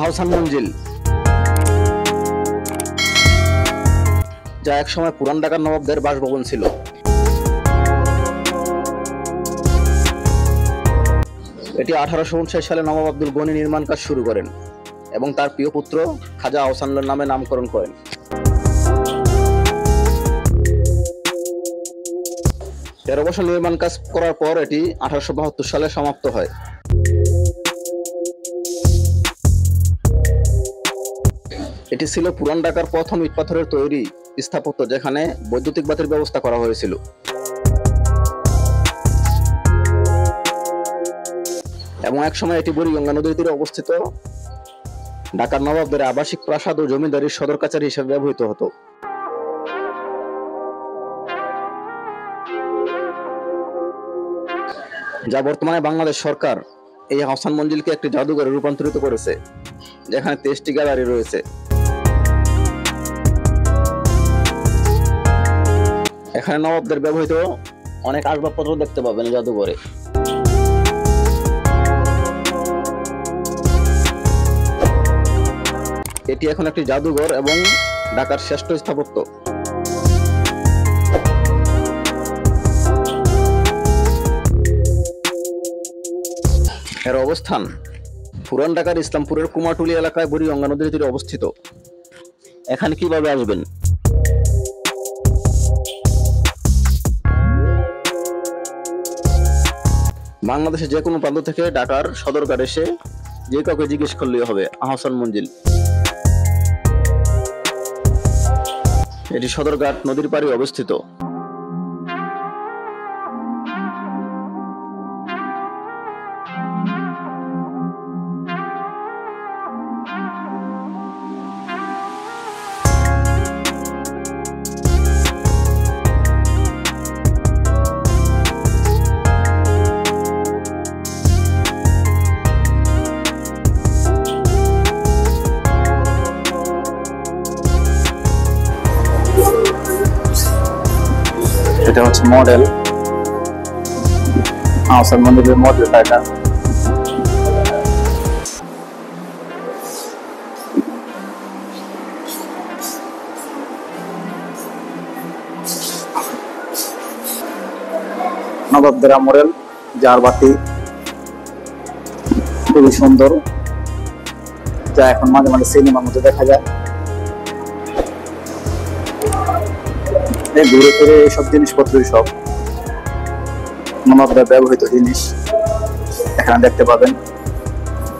আহসান মঞ্জিল, যা একসময় পুরান ঢাকার নবাবদের বাসভবন ছিল। এটি 1859 সালে নবাব আব্দুল গনি নির্মাণ কাজ শুরু করেন এবং তার প্রিয় পুত্র খাজা আহসানুল্লাহর নামে নামকরণ করেন। তেরো বছর নির্মাণ কাজ করার পর এটি 1872 সালে সমাপ্ত হয়। এটি ছিল পুরান ঢাকার প্রথম ইট পাথরের তৈরি স্থাপত্য, যেখানে বৈদ্যুতিক বাতির ব্যবস্থা করা হয়েছিল। এবং একসময় এটি বুড়িগঙ্গা নদীর তীরে অবস্থিত ঢাকার নবাবদের আবাসিক প্রাসাদ ও জমিদারির সদর কাছারি হিসেবে ব্যবহৃত হতো। যা বর্তমানে বাংলাদেশ সরকার এই আহসান মঞ্জিলকে একটি জাদুঘরে রূপান্তরিত করেছে, যেখানে 23টি গ্যালারি রয়েছে। এখানে নবাবদের ব্যবহৃত অনেক আসবাবপত্র দেখতে পাবেন জাদুঘরে। এটি এখন একটি জাদুঘর এবং ঢাকার শ্রেষ্ঠ স্থাপত্য। এর অবস্থান পুরান ঢাকার ইসলামপুরের কুমারটুলি এলাকায় বুড়িগঙ্গা নদীর তীরে অবস্থিত। এখানে কিভাবে আসবেন? বাংলাদেশের যে কোনো প্রান্ত থেকে ঢাকার সদরঘাট এসে যে কাউকে জিজ্ঞেস করলেই হবে আহসান মঞ্জিল। এটি সদরঘাট নদীর পাড়ে অবস্থিত। এটা হচ্ছে মডেল, আহসান মঞ্জিলের মডেল। এটা নবাবদের আমলের জার বাতি, খুবই সুন্দর, যা এখন মাঝে মাঝে সিনেমার মধ্যে দেখা যায়। ঘুরে ফিরে এইসব জিনিসপত্রই সব নবাবদের ব্যবহৃত জিনিস এখানে দেখতে পাবেন।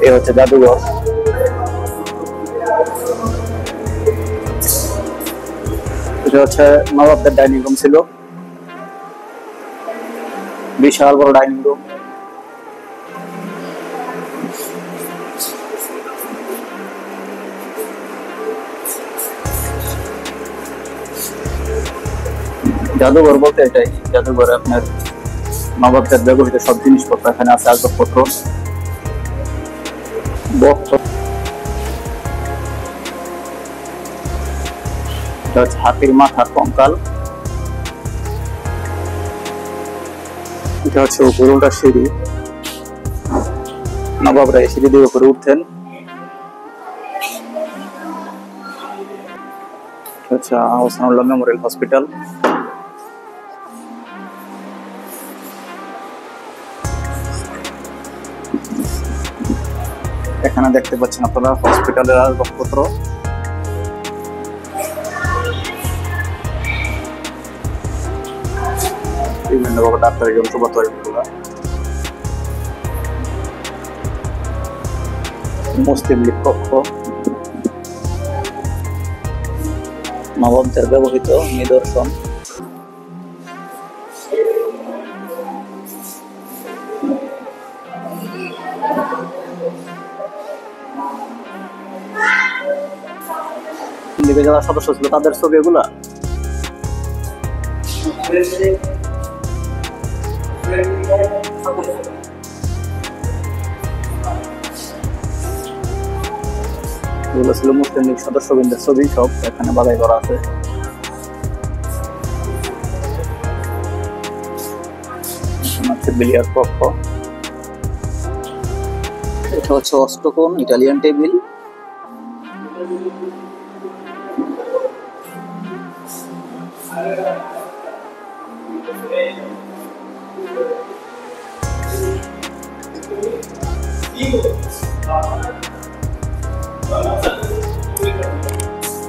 এই হচ্ছে জাদুঘর। এটা হচ্ছে নবাবদের ডাইনিং রুম ছিল, বিশাল বড় ডাইনিং রুম। জাদুঘর বলতে এটাই, জাদুঘরে আপনার নবাবদের ব্যবহৃত সব জিনিসপত্র এখানে আছে, আসবাবপত্র, বক্স। এটা হচ্ছে হাতির মাথার কঙ্কাল। এটা হচ্ছে উপরে ওঠার সিঁড়ি, নবাবরা এই সিঁড়ি দিয়ে উপরে উঠতেন। আচ্ছা, আহসানুল্লাহ মেমোরিয়াল হসপিটাল। এখানে দেখতে পাচ্ছেন আপনারা হসপিটালের আসবাবপত্র। বিভিন্ন ভাবে ডাক্তারের যন্ত্রপাতি, মুসলিম লীগ কক্ষ, নবাবদের ব্যবহৃত নিদর্শন। যারা সদস্য ছিল তাদের ছবি এগুলা। এগুলো ছিল মুসলিম লীগ সদস্যবৃন্দের ছবি, সব এখানে বাছাই করা আছে। বিলিয়ার্ড কক্ষ। এটা হচ্ছে অষ্টকোণ ইটালিয়ান টেবিল।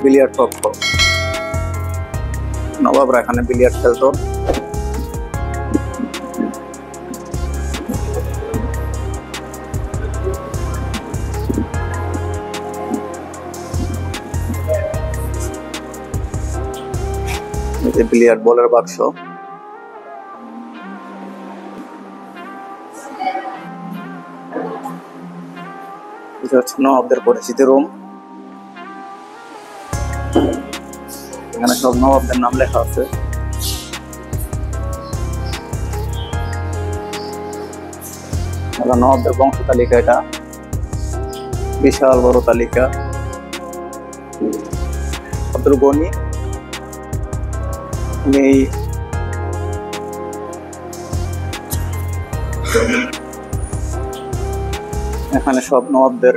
বিলিয়ার্ড কক্ষ, নবাবরা এখানে বিলিয়ার্ড খেলতো। বিলিয়ার্ড বলের বাক্স, এটা হচ্ছে নবাবদের পরিচিত রুম। এখানে সব নবাবদের নাম লেখা আছে। নবাবদের বংশ তালিকা, এটা বিশাল বড় তালিকা। আব্দুল গনি এই এখানে সব নবাবদের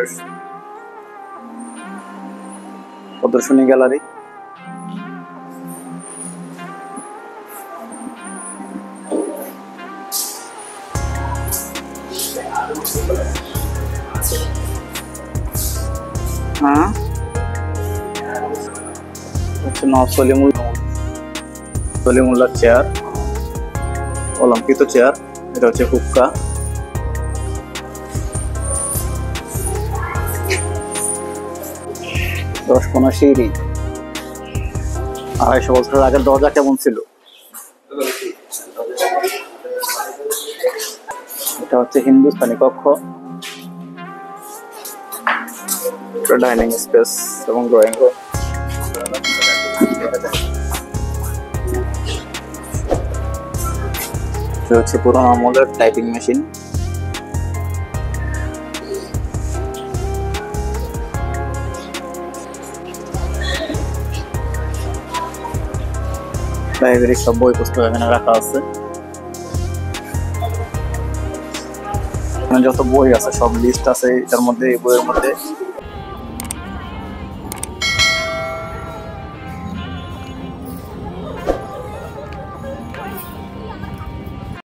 প্রদর্শনী গ্যালারি। হ্যাঁ, হচ্ছে নওয়াব সলিমুল্লাহ চেয়ার, অলঙ্কৃত চেয়ার। এটা হচ্ছে হুক্কা। দশকোনা সিঁড়ি। 250 বছরের আগের দরজা কেমন ছিল? এটা হচ্ছে হিন্দুস্তানি কক্ষ, ডাইনিং স্পেস এবং ড্রয়িং রুম। এটা হচ্ছে পুরোনো আমলের টাইপিং মেশিন। লাইব্রেরির সব বই পুস্তক এখানে রাখা আছে। এখানে যত বই আছে সব লিস্ট আছে এটার মধ্যে, এই বইয়ের মধ্যে।